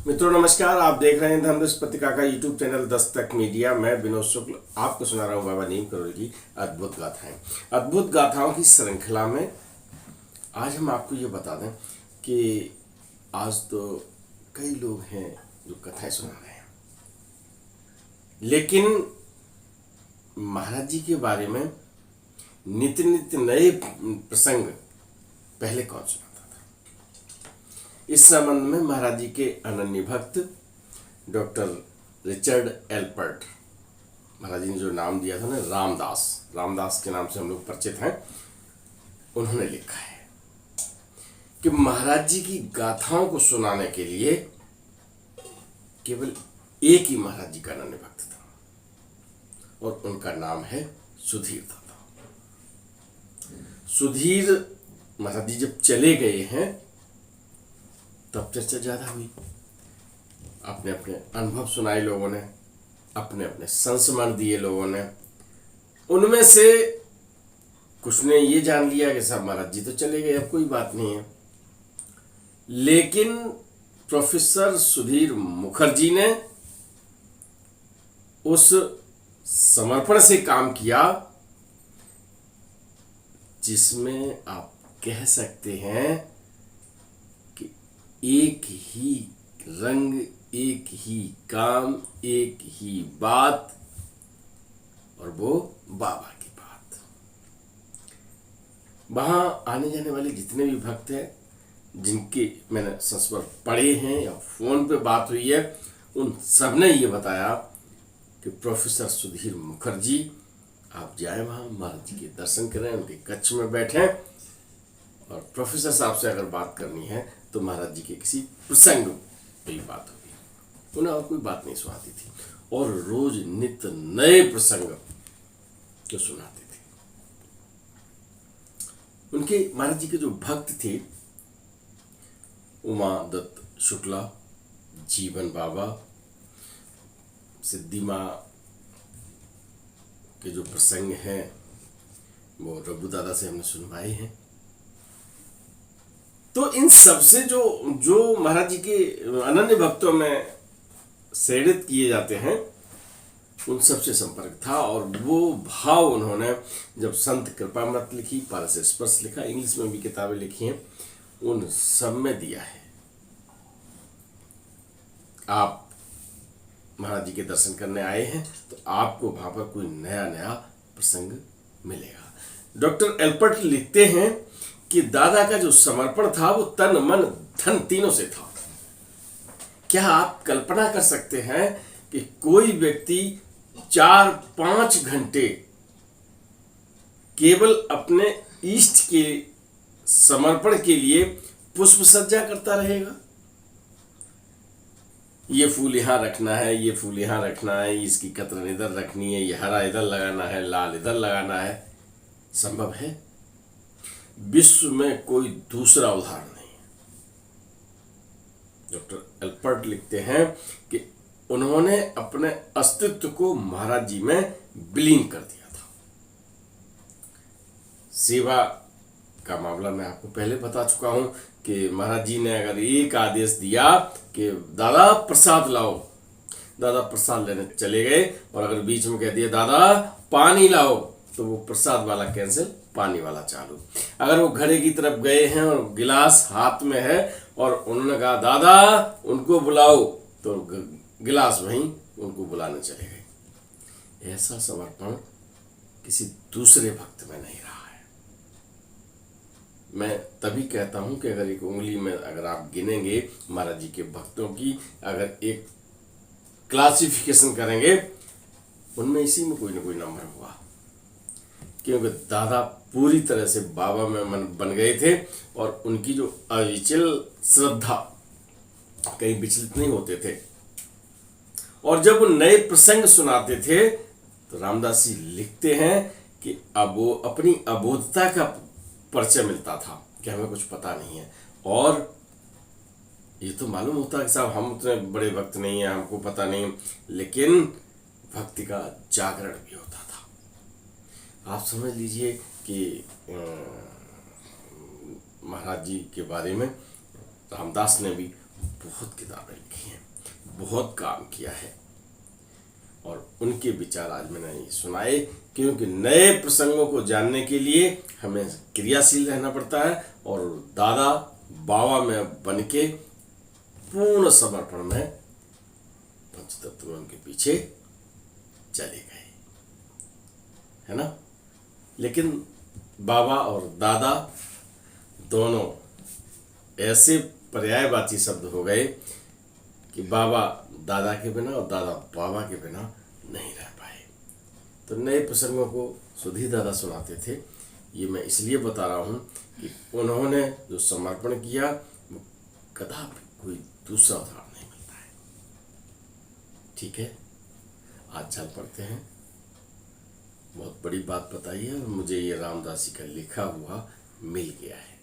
मित्रों नमस्कार। आप देख रहे हैं धर्मदर्श पत्रिका का यूट्यूब चैनल दस्तक मीडिया। मैं विनोद शुक्ल आपको सुना रहा हूँ बाबा नीम करोड़ की अद्भुत गाथाएं। अद्भुत गाथाओं की श्रृंखला में आज हम आपको ये बता दें कि आज तो कई लोग हैं जो कथाएं सुना रहे हैं, लेकिन महाराज जी के बारे में नित्य नित्य नए प्रसंग पहले कौन सुनाता था। इस संबंध में महाराज जी के अनन्य भक्त डॉक्टर रिचर्ड एल्पर्ट, महाराज जी ने जो नाम दिया था ना रामदास के नाम से हम लोग परिचित हैं, उन्होंने लिखा है कि महाराज जी की गाथाओं को सुनाने के लिए केवल एक ही महाराज जी का अनन्य भक्त था और उनका नाम है सुधीर दादा। सुधीर महाराज जी जब चले गए हैं तब चर्चा ज्यादा हुई, अपने अपने अनुभव सुनाए लोगों ने, अपने अपने संस्मरण दिए लोगों ने। उनमें से कुछ ने ये जान लिया कि साहब महाराज जी तो चले गए, अब कोई बात नहीं है, लेकिन प्रोफेसर सुधीर मुखर्जी ने उस समर्पण से काम किया जिसमें आप कह सकते हैं कि एक ही रंग, एक ही काम, एक ही बात, और वो बाबा की बात। वहां आने जाने वाले जितने भी भक्त हैं जिनके मैंने संस्मरण पढ़े हैं या फोन पे बात हुई है, उन सब ने ये बताया कि प्रोफेसर सुधीर मुखर्जी, आप जाए वहां महाराज जी के दर्शन करें, उनके कक्ष में बैठें और प्रोफेसर साहब से अगर बात करनी है तो महाराज जी के किसी प्रसंग पे ही बात होगी। उन्हें और कोई बात नहीं सुनाती थी और रोज नित्य नए प्रसंग जो सुनाते थे। उनके महाराज जी के जो भक्त थे, उमा दत्त शुक्ला, जीवन बाबा, सिद्धि माँ के जो प्रसंग हैं वो रघु दादा से हमने सुनवाए हैं। तो इन सबसे जो महाराज जी के अनन्य भक्तों में श्रेणित किए जाते हैं, उन सबसे संपर्क था। और वो भाव उन्होंने जब संत कृपामृत लिखी, पारस स्पर्श लिखा, इंग्लिश में भी किताबें लिखी हैं, उन सब में दिया है। आप महाराज जी के दर्शन करने आए हैं तो आपको वहां पर कोई नया नया प्रसंग मिलेगा। डॉक्टर एल्पर्ट लिखते हैं कि दादा का जो समर्पण था वो तन मन धन तीनों से था। क्या आप कल्पना कर सकते हैं कि कोई व्यक्ति 4-5 घंटे केवल अपने इष्ट के समर्पण के लिए पुष्प सज्जा करता रहेगा? ये फूल यहाँ रखना है, ये फूल यहाँ रखना है, इसकी कतरन इधर रखनी है, ये हरा इधर लगाना है, लाल इधर लगाना है। संभव है? विश्व में कोई दूसरा उदाहरण नहीं है। डॉक्टर एल्पर्ट लिखते हैं कि उन्होंने अपने अस्तित्व को महाराज जी में विलीन कर दिया था। सेवा का मामला मैं आपको पहले बता चुका हूं कि महाराज जी ने अगर एक आदेश दिया कि दादा प्रसाद लाओ, दादा प्रसाद लेने चले गए, और अगर बीच में कह दिया दादा पानी लाओ, तो वो प्रसाद वाला कैंसिल, पानी वाला चालू। अगर वो घड़े की तरफ गए हैं और गिलास हाथ में है और उन्होंने कहा दादा उनको बुलाओ, तो गिलास वहीं उनको बुलाने चले गए। ऐसा समर्पण किसी दूसरे भक्त में नहीं रहा है। मैं तभी कहता हूं कि अगर एक उंगली में अगर आप गिनेंगे महाराज जी के भक्तों की, अगर एक क्लासिफिकेशन करेंगे, उनमें इसी में कोई ना कोई नंबर हुआ, क्योंकि दादा पूरी तरह से बाबा में मन बन गए थे और उनकी जो अविचल श्रद्धा, कहीं विचलित नहीं होते थे। और जब वो नए प्रसंग सुनाते थे तो रामदास जी लिखते हैं कि अब वो अपनी अबोधता का परिचय मिलता था कि हमें कुछ पता नहीं है, और ये तो मालूम होता है कि साहब हम उतने बड़े भक्त नहीं हैं, हमको पता नहीं, लेकिन भक्ति का जागरण भी होता था। आप समझ लीजिए कि महाराज जी के बारे में रामदास ने भी बहुत किताबें लिखी हैं, बहुत काम किया है, और उनके विचार आज मैंने ये सुनाए, क्योंकि नए प्रसंगों को जानने के लिए हमें क्रियाशील रहना पड़ता है, और दादा बाबा में बन के पूर्ण समर्पण में पंचतत्वों के पीछे चले गए, है ना। लेकिन बाबा और दादा दोनों ऐसे पर्यायवाची शब्द हो गए कि बाबा दादा के बिना और दादा बाबा के बिना नहीं रह पाए। तो नए प्रसंगों को सुधी दादा सुनाते थे। ये मैं इसलिए बता रहा हूँ कि उन्होंने जो समर्पण किया वो कदापि कोई दूसरा उदाहरण नहीं मिलता है। ठीक है, आज चल पड़ते हैं। बहुत बड़ी बात बताई है और मुझे ये रामदास जी का लिखा हुआ मिल गया है।